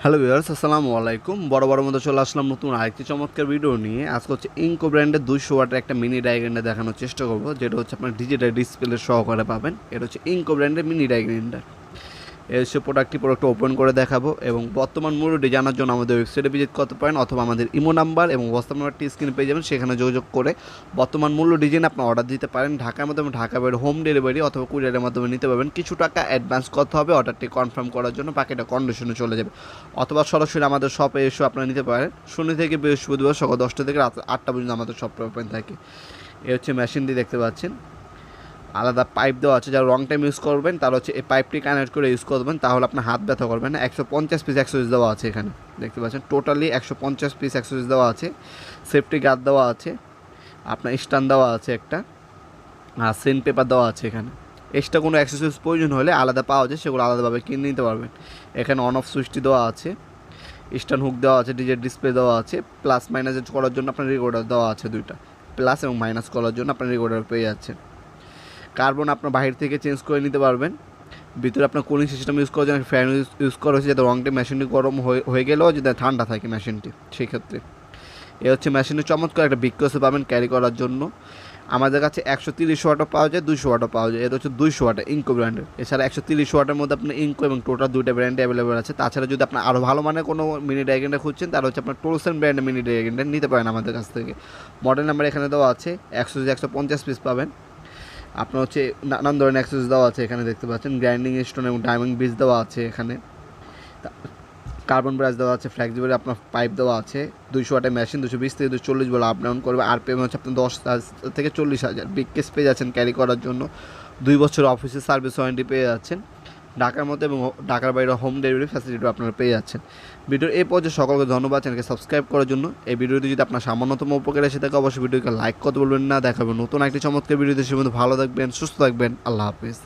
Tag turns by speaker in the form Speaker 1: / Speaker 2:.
Speaker 1: Hello viewers, আসসালামু আলাইকুম। বড় মতো চলে আসলাম নতুন আরেকটি চমৎকার ভিডিও নিয়ে। আজকে হচ্ছে ইনকো ব্র্যান্ডের 200 ওয়াটের একটা মিনি ডায়াগ্রাইন্ডার দেখানোর চেষ্টা করবো, যেটা হচ্ছে আপনার ডিজিটাল ডিসপ্লে সহকারে পাবেন। এটা হচ্ছে ইনকো ব্র্যান্ডের মিনি ডায়াগ্রাইন্ডার। এর হচ্ছে প্রোডাক্টটি ওপেন করে দেখাবো এবং বর্তমান মূল্যটি জানার জন্য আমাদের ওয়েবসাইটে ভিজিট করতে পারেন, অথবা আমাদের ইমো নাম্বার এবং হোয়াটসঅ্যাপ নাম্বারটি স্ক্রিনে পেয়ে যাবেন। সেখানে যোগাযোগ করে বর্তমান মূল্য ডিজাইন আপনি অর্ডার দিতে পারেন। ঢাকার মাধ্যমে ঢাকা বাইরে হোম ডেলিভারি অথবা কুরিয়ারের মাধ্যমে নিতে পারবেন। কিছু টাকা অ্যাডভান্স করতে হবে অর্ডারটি কনফার্ম করার জন্য, বাকিটা কন্ডিশনে চলে যাবে। অথবা সরাসরি আমাদের শপে এসে আপনারা নিতে পারেন। শনি থেকে বৃহস্পতিবার সকাল 10টা থেকে রাত 8টা পর্যন্ত আমাদের শপটা ওপেন থাকে। এ হচ্ছে মেশিনটি দেখতে পাচ্ছেন, আলাদা পাইপ দেওয়া আছে। যারা লং টাইম ইউজ করবেন তারা হচ্ছে এই পাইপটি কানেক্ট করে ইউজ করবেন, তাহলে আপনার হাত ব্যথা করবেন না। 150 পিস অ্যাক্সেসরিজ দেওয়া আছে এখানে দেখতে পাচ্ছেন। টোটালি 150 পিস অ্যাক্সেসরিজ দেওয়া আছে। সেফটি গার্ড দেওয়া আছে, আপনার স্ট্যান্ড দেওয়া আছে একটা, আর সেন্ট পেপার দেওয়া আছে এখানে। এক্সট্রা কোনো অ্যাক্সেসরিজ প্রয়োজন হলে আলাদা পাওয়া যায়, সেগুলো আলাদাভাবে কিনে নিতে পারবেন। এখানে অন অফ সুইচটি দেওয়া আছে, স্ট্যান্ড হুক দেওয়া আছে, ডিজের ডিসপ্লে দেওয়া আছে, প্লাস মাইনাস করার জন্য আপনার রেকর্ডার দেওয়া আছে দুইটা। প্লাস এবং মাইনাস করার জন্য আপনার রেকর্ডার পেয়ে যাচ্ছেন। কার্বন আপনার বাহির থেকে চেঞ্জ করে নিতে পারবেন। ভিতরে আপনার কুলিং সিস্টেম ইউজ করার জন্য ফ্যান ইউজ করা হয়েছে, যাতে রং টাইম মেশিনটি গরম হয়ে গেলেও যাতে ঠান্ডা থাকে মেশিনটি, সেই ক্ষেত্রে। এ হচ্ছে মেশিনের চমৎকার একটা বিক্রসে পাবেন ক্যারি করার জন্য। আমাদের কাছে 130 ওয়াটও পাওয়া যায়, 200 ওয়াটও পাওয়া যায়। এটা হচ্ছে 200 ওয়াটের ইনকো ব্র্যান্ডের। এছাড়া 130 ওয়াটের মধ্যে আপনার ইনকো এবং টোটাল দুইটা ব্র্যান্ডে অ্যাভেলেবেল আছে। তাছাড়া যদি আপনার আরও ভালো মানের কোনো মিনি ডায়াগ্রাইন্ডার খুঁজছেন, তাহলে হচ্ছে আপনার টোলসেন ব্র্যান্ডের মিনি ডায়াগ্রাইন্ডার নিতে পারেন আমাদের কাছ থেকে। মডেল নাম্বার এখানে দেওয়া আছে, 150 পিস পাবেন। আপনার হচ্ছে নানান ধরনের অ্যাক্সেস দেওয়া আছে এখানে দেখতে পাচ্ছেন। গ্রাইন্ডিং স্টোন এবং ডায়মন্ড বিচ দেওয়া আছে এখানে। কার্বন ব্রাশ দেওয়া আছে, ফ্লেক্সিবল আপনার পাইপ দেওয়া আছে। 200 ওয়াটের মেশিন 220 থেকে 240 বলে আপ ডাউন করবে। আরপিএম হচ্ছে আপনার 10,000 থেকে 40,000। বিগ কেস পেয়ে যাচ্ছেন ক্যারি করার জন্য। 2 বছর অফিসে সার্ভিস ওয়ারেন্টি পেয়ে যাচ্ছেন। ঢাকার মধ্যে এবং ঢাকার বাইরে হোম ডেলিভারি ফ্যাসিলিটিও আপনারা পেয়ে যাচ্ছেন। ভিডিওর এই পর্যায়ে সকলকে ধন্যবাদ চ্যানেলকে সাবস্ক্রাইব করার জন্য। এই ভিডিওটি যদি আপনার সামান্যতম উপকার এসে থাকে, অবশ্যই ভিডিওকে লাইক করতে বলবেন না। দেখাবেন নতুন একটি চমৎকার ভিডিওতে। সে মধ্যে ভালো থাকবেন, সুস্থ থাকবেন। আল্লাহ হাফিজ।